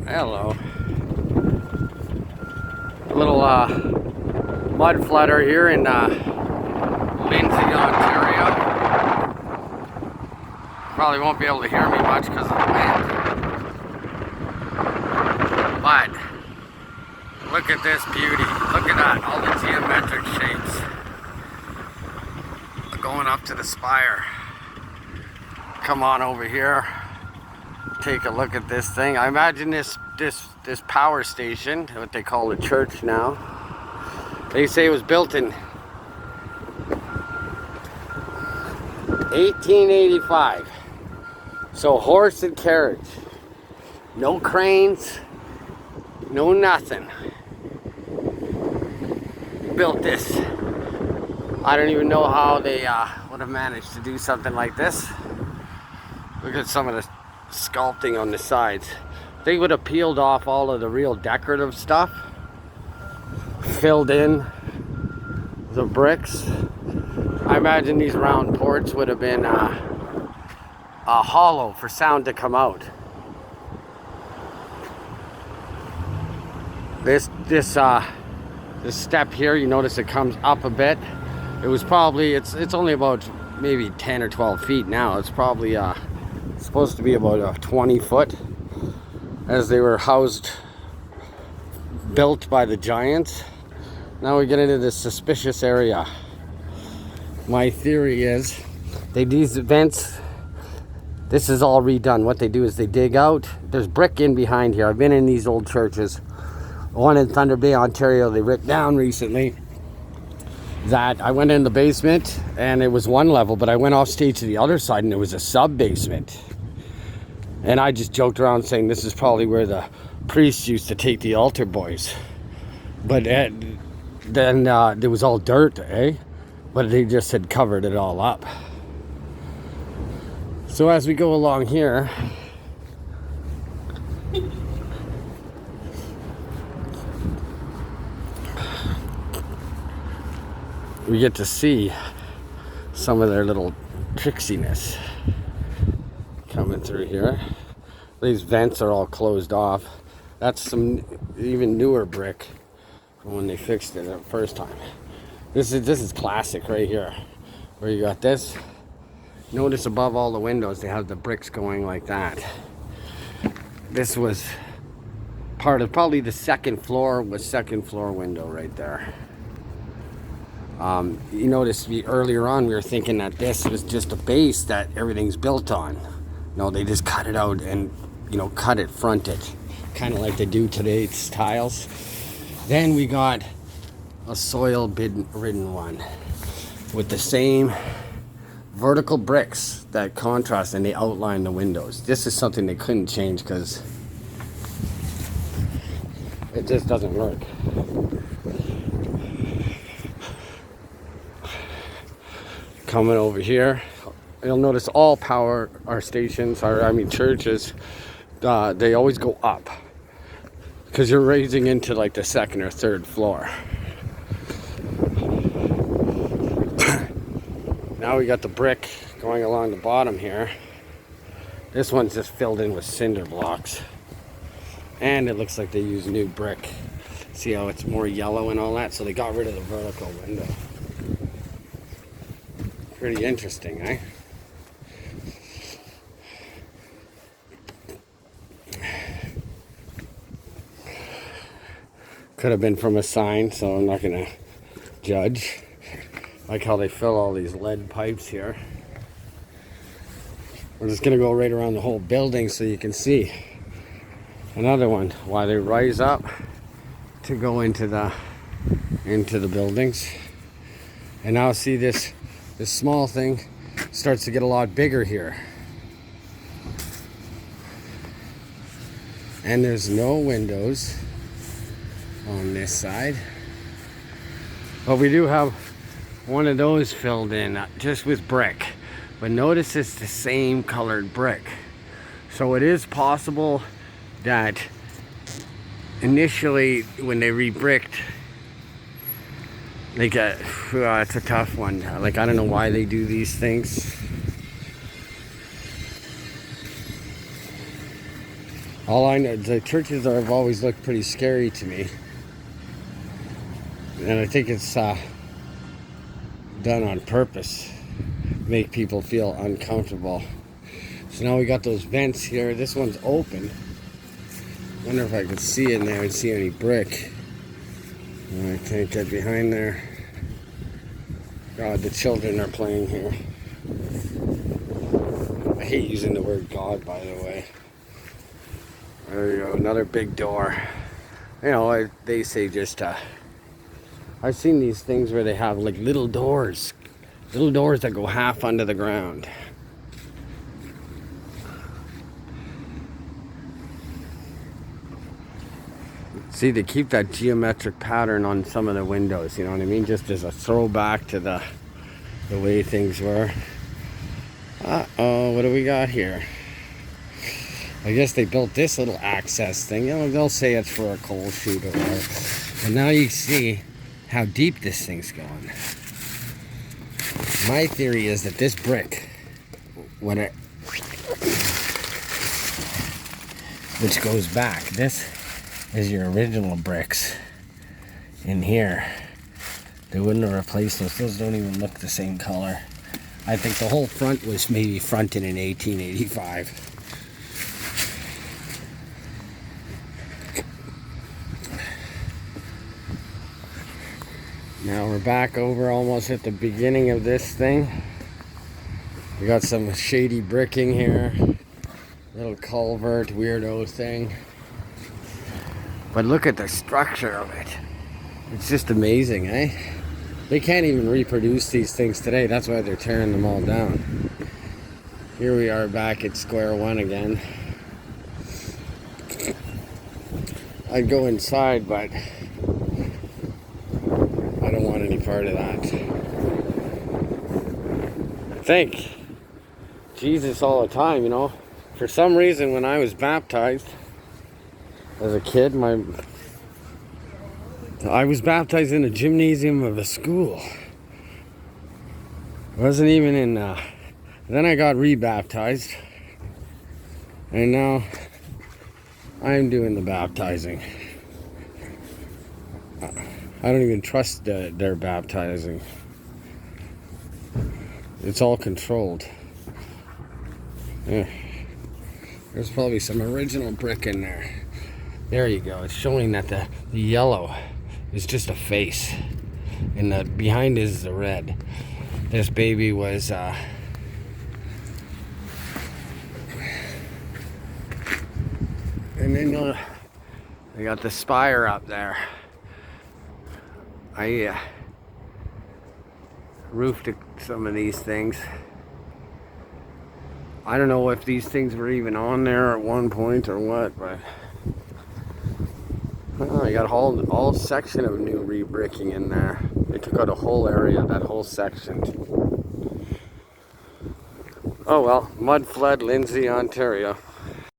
Hello. A little mud flutter here in Lindsay, Ontario. Probably won't be able to hear me much because of the wind. But look at this beauty. Look at that. All the geometric shapes going up to the spire. Come on over here. Take a look at this thing. I imagine this power station, what they call a church now, they say it was built in 1885. So horse and carriage. No cranes, no nothing. Built this. I don't even know how they would have managed to do something like this. Look at some of the sculpting on the sides. They would have peeled off all of the real decorative stuff, filled in the bricks. I imagine these round ports would have been hollow for sound to come out. This step here, you notice it comes up a bit. It was probably, it's only about maybe 10 or 12 feet now. It's probably supposed to be about 20 foot, as they were built by the giants. Now we get into this suspicious area. My theory is these vents, this is all redone. What they do is they dig out. There's brick in behind here. I've been in these old churches. One in Thunder Bay, Ontario, they ripped down recently. That I went in the basement and it was one level, but I went off stage to the other side and it was a sub basement. And I just joked around saying this is probably where the priests used to take the altar boys. But then it was all dirt, eh? But they just had covered it all up. So as we go along here, we get to see some of their little tricksiness coming through here. These vents are all closed off. That's some even newer brick from when they fixed it the first time. This is classic right here, where you got this. Notice above all the windows they have the bricks going like that. This was part of probably the second floor window right there. You notice earlier on we were thinking that this was just a base that everything's built on. No, they just cut it out and, cut it fronted, kind of like they do today's tiles. Then we got a soil-ridden one with the same vertical bricks that contrast and they outline the windows. This is something they couldn't change because it just doesn't work. Coming over here, you'll notice all power stations, churches, they always go up because you're raising into like the second or third floor. Now we got the brick going along the bottom here. This one's just filled in with cinder blocks, and it looks like they use new brick. See how it's more yellow and all that? So they got rid of the vertical window. Pretty interesting, eh? Could have been from a sign, so I'm not gonna judge. Like how they fill all these lead pipes here. We're just gonna go right around the whole building so you can see another one. Why they rise up to go into the buildings. And now see this small thing starts to get a lot bigger here. And there's no windows on this side. But we do have one of those filled in just with brick. But notice it's the same colored brick. So it is possible that initially when they re-bricked, it's a tough one. Like, I don't know why they do these things. All I know, the churches have always looked pretty scary to me. And I think it's done on purpose. Make people feel uncomfortable. So now we got those vents here. This one's open. Wonder if I could see in there and see any brick. I can't get behind there. God, the children are playing here. I hate using the word God, by the way. There you go, another big door. You know, they say just, I've seen these things where they have like little doors that go half under the ground. See, they keep that geometric pattern on some of the windows, you know what I mean? Just as a throwback to the way things were. Uh-oh, what do we got here? I guess they built this little access thing. You know, they'll say it's for a coal chute or whatever. But now you see how deep this thing's going. My theory is that this brick, when it, which goes back, this is your original bricks in here. They wouldn't have replaced those. Those don't even look the same color. I think the whole front was maybe fronted in 1885. Now we're back over almost at the beginning of this thing. We got some shady bricking here. Little culvert, weirdo thing. But look at the structure of it. It's just amazing, eh? They can't even reproduce these things today. That's why they're tearing them all down. Here we are back at square one again. I'd go inside, but I don't want any part of that. I thank Jesus all the time, you know. For some reason, when I was baptized as a kid, I was baptized in a gymnasium of a school. I wasn't even in. Then I got rebaptized, and now I'm doing the baptizing. I don't even trust their baptizing. It's all controlled. Yeah. There's probably some original brick in there. There you go. It's showing that the yellow is just a face, and the behind is the red. This baby was and then they got the spire up there. I roofed some of these things. I don't know if these things were even on there at one point or what, but I got a whole section of new re-bricking in there. They took out a whole area, that whole section. Oh well, mud flood, Lindsay, Ontario.